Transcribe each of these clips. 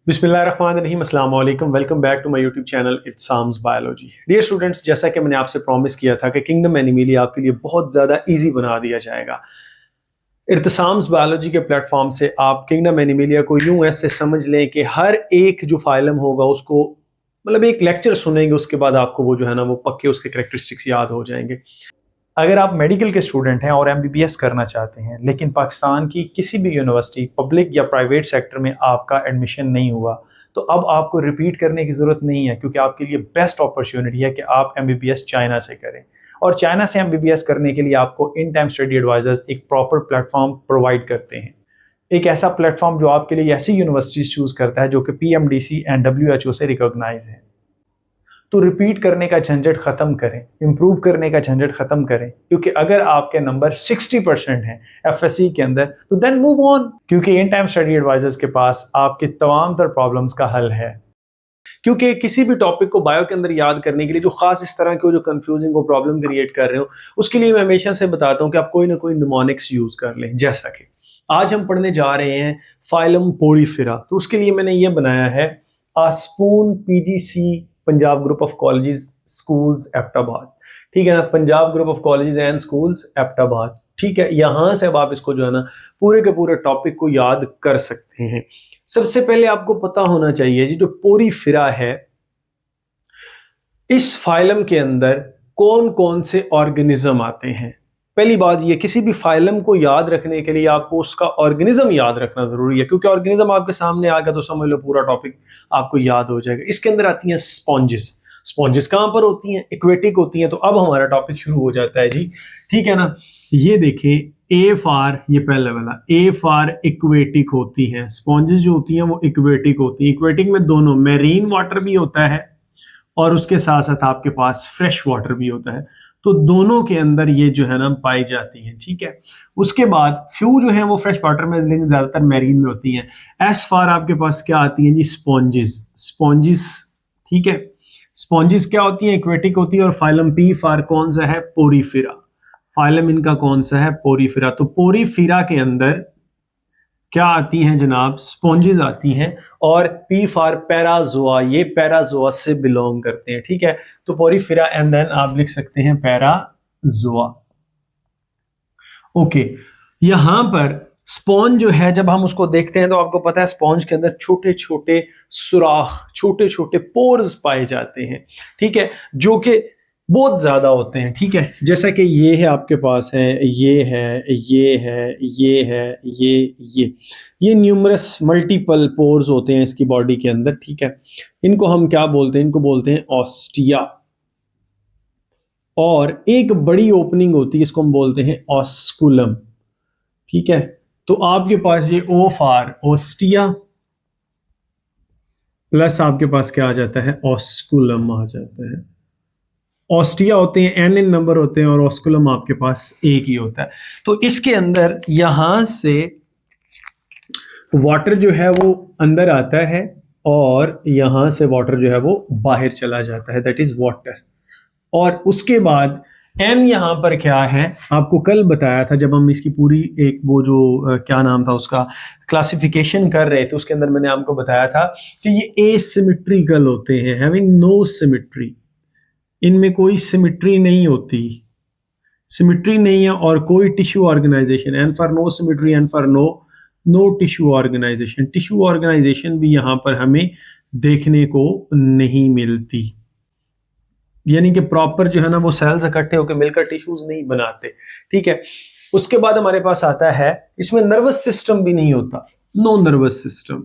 बिस्मिल्लाहिर्रहमानिर्रहीम, अस्सलाम वालेकुम। Welcome back to my YouTube channel it's sam's biology. Dear students, जैसा कि मैंने आपसे प्रॉमिस किया था कि किंगडम एनिमलिया आपके लिए बहुत ज़्यादा इजी बना दिया जाएगा। इत्साम्स बायोलॉजी के प्लेटफॉर्म से आप किंगडम एनिमलिया को यूं ऐसे समझ लें कि हर एक जो फाइलम होगा उसको मतलब एक लेक्चर सुनेंगे, उसके बाद आपको वो जो है ना वो पक्के उसके कैरेक्टरिस्टिक्स याद हो जाएंगे। अगर आप मेडिकल के स्टूडेंट हैं और एमबीबीएस करना चाहते हैं लेकिन पाकिस्तान की किसी भी यूनिवर्सिटी पब्लिक या प्राइवेट सेक्टर में आपका एडमिशन नहीं हुआ, तो अब आपको रिपीट करने की ज़रूरत नहीं है, क्योंकि आपके लिए बेस्ट अपॉर्चुनिटी है कि आप एमबीबीएस चाइना से करें। और चाइना से एमबीबीएस करने के लिए आपको इन टाइम स्टडी एडवाइजर्स एक प्रॉपर प्लेटफॉर्म प्रोवाइड करते हैं। एक ऐसा प्लेटफॉर्म जो आपके लिए ऐसी यूनिवर्सिटीज़ चूज़ करता है जो कि पीएमडीसी एंड डब्ल्यूएचओ से रिकॉग्नाइज है। तो रिपीट करने का झंझट खत्म करें, इंप्रूव करने का झंझट खत्म करें, क्योंकि अगर आपके नंबर 60% हैं एफएससी के अंदर तो देन मूव ऑन, क्योंकि इन टाइम स्टडी एडवाइजर्स के पास आपके तमाम तर प्रॉब्लम्स का हल है। क्योंकि किसी भी टॉपिक को बायो के अंदर याद करने के लिए जो खास इस तरह के जो कंफ्यूजिंग को प्रॉब्लम क्रिएट कर रहे हो, उसके लिए मैं हमेशा से बताता हूँ कि आप कोई ना कोई निमोनिक्स यूज कर लें। जैसा कि आज हम पढ़ने जा रहे हैं फाइलम पोरीफेरा, तो उसके लिए मैंने ये बनाया है spoon PGC Punjab group of colleges schools Abbottabad. ठीक है ना, Punjab group of colleges and schools Abbottabad. ठीक है, यहां से अब आप इसको जो है ना पूरे के पूरे टॉपिक को याद कर सकते हैं। सबसे पहले आपको पता होना चाहिए जी, जो पोरीफेरा है इस फाइलम के अंदर कौन कौन से ऑर्गेनिज्म आते हैं। पहली बात ये, किसी भी फाइलम को याद रखने के लिए आपको उसका ऑर्गेनिज्म याद रखना जरूरी है, क्योंकि ऑर्गेनिज्म आपके सामने आ गया तो समझ लो पूरा टॉपिक आपको याद हो जाएगा। इसके अंदर आती हैं स्पॉन्जेस। स्पॉन्जेस कहां पर होती हैं? एक्वेटिक होती हैं। तो अब हमारा टॉपिक शुरू हो जाता है जी। ठीक है ना, ये देखें, ए फॉर, ये पहले वाला ए फॉर इक्वेटिक होती हैं। स्पॉन्जेस जो होती हैं वो इक्वेटिक होती हैं। इक्वेटिक में दोनों मेरीन वाटर भी होता है और उसके साथ साथ आपके पास फ्रेश वाटर भी होता है, तो दोनों के अंदर ये जो है ना पाई जाती हैं। ठीक है, उसके बाद फ्यू जो है वो फ्रेश वाटर में, लेकिन ज्यादातर मैरीन में होती हैं। एस फॉर आपके पास क्या आती हैं जी? स्पॉन्जेस। स्पॉन्जेस, ठीक है, स्पॉन्जेस क्या होती हैं? एक्वेटिक होती है। और फाइलम पी फॉर कौन सा है? पोरीफेरा। फाइलम इनका कौन सा है? पोरीफेरा। तो पोरीफेरा के अंदर क्या आती हैं जनाब? स्पॉन्जेस आती हैं। और पी फॉर पैराजोआ, ये पैराजोआ से बिलोंग करते हैं। ठीक है, तो पोरीफेरा एंड देन आप लिख सकते हैं पैराजोआ। ओके, यहां पर स्पॉन्ज जो है जब हम उसको देखते हैं तो आपको पता है स्पॉन्ज के अंदर छोटे छोटे सुराख, छोटे छोटे पोर्स पाए जाते हैं। ठीक है, जो कि बहुत ज्यादा होते हैं। ठीक है, जैसा कि ये है आपके पास है, ये है, ये है, ये है, ये न्यूमरस मल्टीपल पोर्स होते हैं इसकी बॉडी के अंदर। ठीक है, इनको हम क्या बोलते हैं? इनको बोलते हैं ऑस्टिया। और एक बड़ी ओपनिंग होती है, इसको हम बोलते हैं ऑस्कुलम। ठीक है, तो आपके पास ये ओ फॉर ऑस्टिया प्लस आपके पास क्या आ जाता है? ऑस्कुलम आ जाता है। ऑस्टिया होते हैं, एन इन नंबर होते हैं, और ऑस्कुलम आपके पास एक ही होता है। तो इसके अंदर यहां से वाटर जो है वो अंदर आता है और यहां से वाटर जो है वो बाहर चला जाता है, दैट इज वाटर। और उसके बाद एन यहाँ पर क्या है? आपको कल बताया था जब हम इसकी पूरी एक वो जो क्या नाम था उसका, क्लासिफिकेशन कर रहे थे, उसके अंदर मैंने आपको बताया था कि ये एसिमेट्रिकल होते हैं, हैविंग नो सिमेट्री। इनमें कोई सिमेट्री नहीं होती, सिमेट्री नहीं है, और कोई tissue organisation, N for no symmetry, N for no tissue organisation. Tissue organisation भी यहाँ पर हमें देखने को नहीं मिलती, यानी कि प्रॉपर जो है ना वो सेल्स इकट्ठे होकर मिलकर टिश्यूज नहीं बनाते। ठीक है, उसके बाद हमारे पास आता है, इसमें नर्वस सिस्टम भी नहीं होता, नो नर्वस सिस्टम।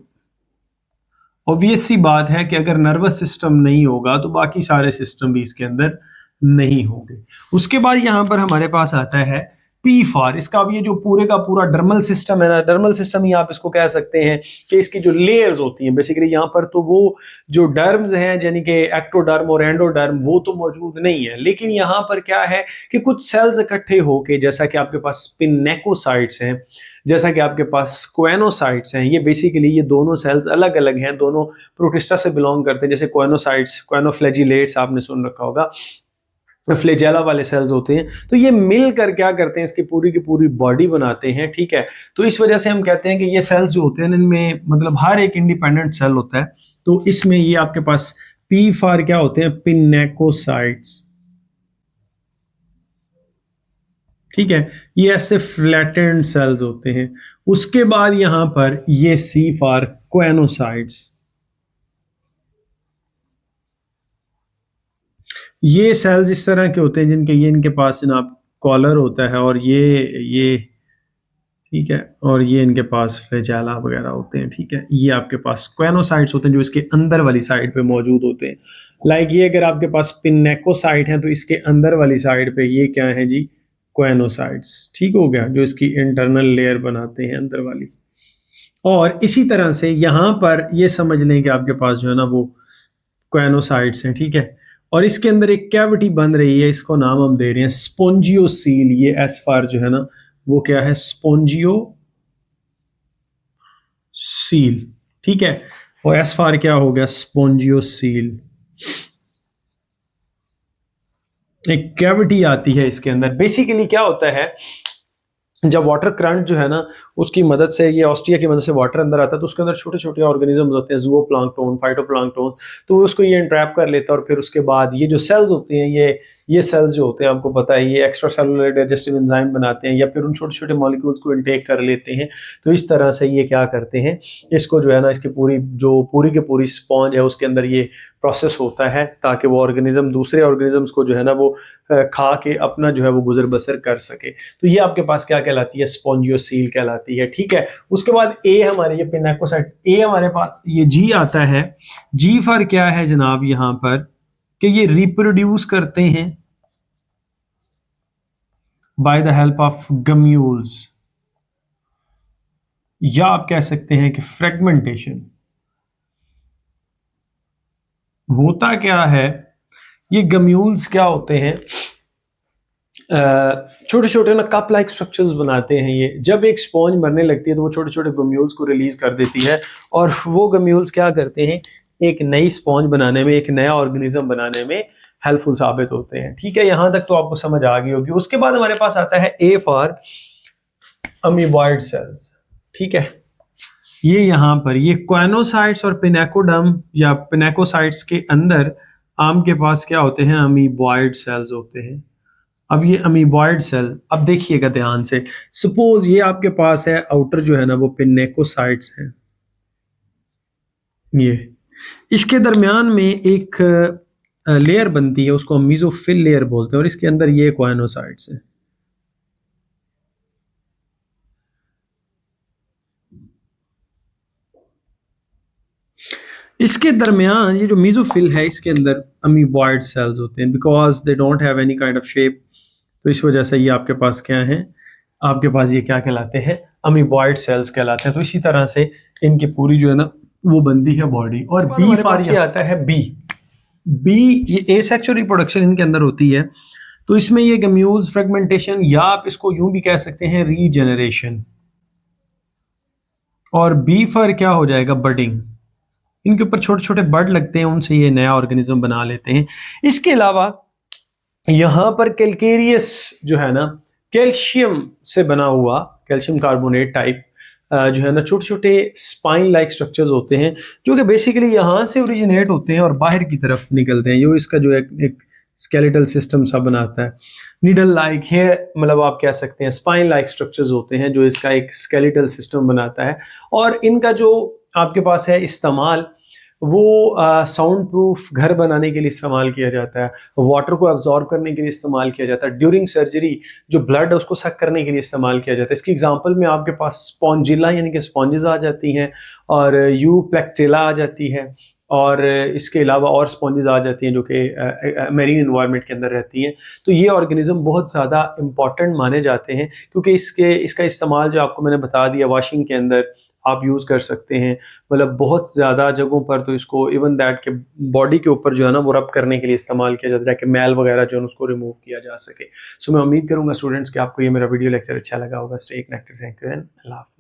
ऑब्वियस सी बात है कि अगर नर्वस सिस्टम नहीं होगा तो बाकी सारे सिस्टम भी इसके अंदर नहीं होंगे। उसके बाद यहां पर हमारे पास आता है पी फॉर, इसका अब ये जो पूरे का पूरा डर्मल सिस्टम है ना, डर्मल सिस्टम ही आप इसको कह सकते हैं कि इसकी जो लेयर्स होती हैं बेसिकली यहाँ पर, तो वो जो डर्म्स हैं यानी कि एक्टोडर्म और एंडोडर्म वो तो मौजूद नहीं है, लेकिन यहाँ पर क्या है कि कुछ सेल्स इकट्ठे होके, जैसा कि आपके पास स्पिनेकोसाइट्स हैं, जैसा कि आपके पास क्वेनोसाइट्स हैं, ये बेसिकली ये दोनों सेल्स अलग अलग हैं, दोनों प्रोटिस्टा से बिलोंग करते हैं। जैसे क्वेनोसाइट्स, क्वेनोफ्लैजिलेट्स आपने सुन रखा होगा, फ्लेजेला वाले सेल्स होते हैं। तो ये मिलकर क्या करते हैं, इसकी पूरी की पूरी बॉडी बनाते हैं, ठीक है। तो इस वजह से हम कहते हैं कि ये सेल्स जो होते हैं इनमें मतलब हर एक इंडिपेंडेंट सेल होता है। तो इसमें ये आपके पास पी फॉर क्या होते हैं, पिनेकोसाइट्स, ठीक है। ये ऐसे फ्लैटेंड सेल्स होते हैं। उसके बाद यहां पर ये सी फॉर क्वेनोसाइट्स, ये सेल्स इस तरह के होते हैं जिनके ये इनके पास जनाब कॉलर होता है और ये ठीक है, और ये इनके पास फ्लैजेला वगैरह होते हैं, ठीक है। ये आपके पास क्वेनोसाइट्स होते हैं जो इसके अंदर वाली साइड पे मौजूद होते हैं। लाइक ये अगर आपके पास पिनेकोसाइट है तो इसके अंदर वाली साइड पे ये क्या है जी, क्वेनोसाइट्स, ठीक हो गया, जो इसकी इंटरनल लेयर बनाते हैं अंदर वाली। और इसी तरह से यहाँ पर ये समझ लें कि आपके पास जो है ना वो क्वेनोसाइट्स हैं, ठीक है। और इसके अंदर एक कैविटी बन रही है, इसको नाम हम दे रहे हैं स्पोंजियोसील। ये एस फार जो है ना वो क्या है, स्पोंजियो सील, ठीक है। और एस फार क्या हो गया, स्पोंजियोसील। एक कैविटी आती है इसके अंदर। बेसिकली क्या होता है, जब वाटर करंट जो है ना उसकी मदद से, ये ऑस्टिया की मदद से वाटर अंदर आता है, तो उसके अंदर छोटे छोटे ऑर्गेनिजम्स होते हैं, जूओप्लांक्टन, फाइटोप्लांक्टन, तो उसको ये इंट्रैप कर लेता है। और फिर उसके बाद ये जो सेल्स होते हैं, ये सेल्स जो होते हैं आपको पता है ये एक्स्ट्रा सेलुलर डाइजेस्टिव एंजाइम बनाते हैं या फिर उन छोटे छोटे मॉलिक्यूल्स को इनटेक कर लेते हैं। तो इस तरह से ये क्या करते हैं, इसको जो है ना इसकी पूरी की पूरी स्पॉन्ज है उसके अंदर ये प्रोसेस होता है ताकि वो ऑर्गेनिज्म दूसरे ऑर्गेनिजम्स को जो है ना वो खा के अपना जो है वो गुजर बसर कर सके। तो ये आपके पास क्या कहलाती है, स्पोंजियोसील कहलाती है, ठीक है। उसके बाद ए हमारे ये पिनेकोसाइट, ए हमारे पास ये जी आता है। जी फॉर क्या है जनाब यहां पर कि ये रिप्रोड्यूस करते हैं बाय द हेल्प ऑफ गम्यूल्स, या आप कह सकते हैं कि फ्रेगमेंटेशन। होता क्या है, ये गम्यूल्स क्या होते हैं, छोटे छोटे ना कप लाइक स्ट्रक्चर्स बनाते हैं। ये जब एक स्पॉन्ज मरने लगती है तो वो छोटे छोटे गम्यूल्स को रिलीज कर देती है, और वो गम्यूल्स क्या करते हैं, एक नई स्पॉन्ज बनाने में, एक नया ऑर्गेनिज्म बनाने में हेल्पफुल साबित होते हैं, ठीक है। यहां तक तो आपको समझ आ गई होगी। उसके बाद हमारे पास आता है ए फॉर अमीबॉइड सेल्स, ठीक है। ये यहां पर ये क्वेनोसाइट्स और पिनेकोडम या पिनेकोसाइट्स के अंदर आम के पास क्या होते हैं, अमीबॉइड सेल्स होते हैं। अब ये अमीबॉइड सेल, अब देखिएगा ध्यान से, सपोज ये आपके पास है आउटर जो है ना वो पिनेकोसाइट्स है, ये इसके दरमियान में एक लेयर बनती है, उसको हम मीजोफिल लेयर बोलते हैं, और इसके अंदर ये क्वाइनोसाइट्स है। इसके दरमियान ये जो मीजोफिल है इसके अंदर अमीबॉइड सेल्स होते हैं, because they don't have any kind of shape. तो इस वजह से ये आपके पास क्या है, आपके पास ये क्या कहलाते हैं, अमीबॉइड सेल्स कहलाते हैं। तो इसी तरह से इनकी पूरी जो है ना वो बनती है बॉडी। और बी फॉर ये आता है बी ये एसेक्सुअल रिप्रोडक्शन इनके अंदर होती है। तो इसमें ये गम्यूल्स, फ्रेगमेंटेशन, या आप इसको यूं भी कह सकते हैं रीजेनरेशन। और बी फॉर क्या हो जाएगा, बडिंग। इनके ऊपर छोटे छोटे बड लगते हैं, उनसे ये नया ऑर्गेनिज्म बना लेते हैं। इसके अलावा यहां पर कैलकेरियस जो है ना, कैल्शियम से बना हुआ, कैल्शियम कार्बोनेट टाइप जो है ना छोटे छोटे स्पाइन लाइक स्ट्रक्चर्स होते हैं, जो कि बेसिकली यहाँ से ओरिजिनेट होते हैं और बाहर की तरफ निकलते हैं। जो इसका जो एक स्केलेटल सिस्टम सा बनाता है, नीडल लाइक है, मतलब आप कह सकते हैं स्पाइन लाइक स्ट्रक्चर्स होते हैं जो इसका एक स्केलेटल सिस्टम बनाता है। और इनका जो आपके पास है इस्तेमाल, वो साउंड प्रूफ घर बनाने के लिए इस्तेमाल किया जाता है, वाटर को एब्जॉर्ब करने के लिए इस्तेमाल किया जाता है, ड्यूरिंग सर्जरी जो ब्लड है उसको सक करने के लिए इस्तेमाल किया जाता है। इसकी एग्जांपल में आपके पास स्पॉन्जिला यानी कि स्पॉन्जेस आ जाती हैं, और यूप्लेक्टिला आ जाती है, और इसके अलावा और स्पॉन्जेस आ जाती हैं जो कि मेरीन एनवायरनमेंट के अंदर रहती हैं। तो ये ऑर्गेनिज्म बहुत ज़्यादा इंपॉर्टेंट माने जाते हैं, क्योंकि इसका इस्तेमाल जो आपको मैंने बता दिया वॉशिंग के अंदर आप यूज़ कर सकते हैं, मतलब बहुत ज़्यादा जगहों पर। तो इसको इवन दैट के बॉडी के ऊपर जो है ना वो रब करने के लिए इस्तेमाल किया जाता है ताकि मैल वगैरह जो है उसको रिमूव किया जा सके। सो मैं उम्मीद करूँगा स्टूडेंट्स कि आपको ये मेरा वीडियो लेक्चर अच्छा लगा होगा। Stay connected, thank you and Allah.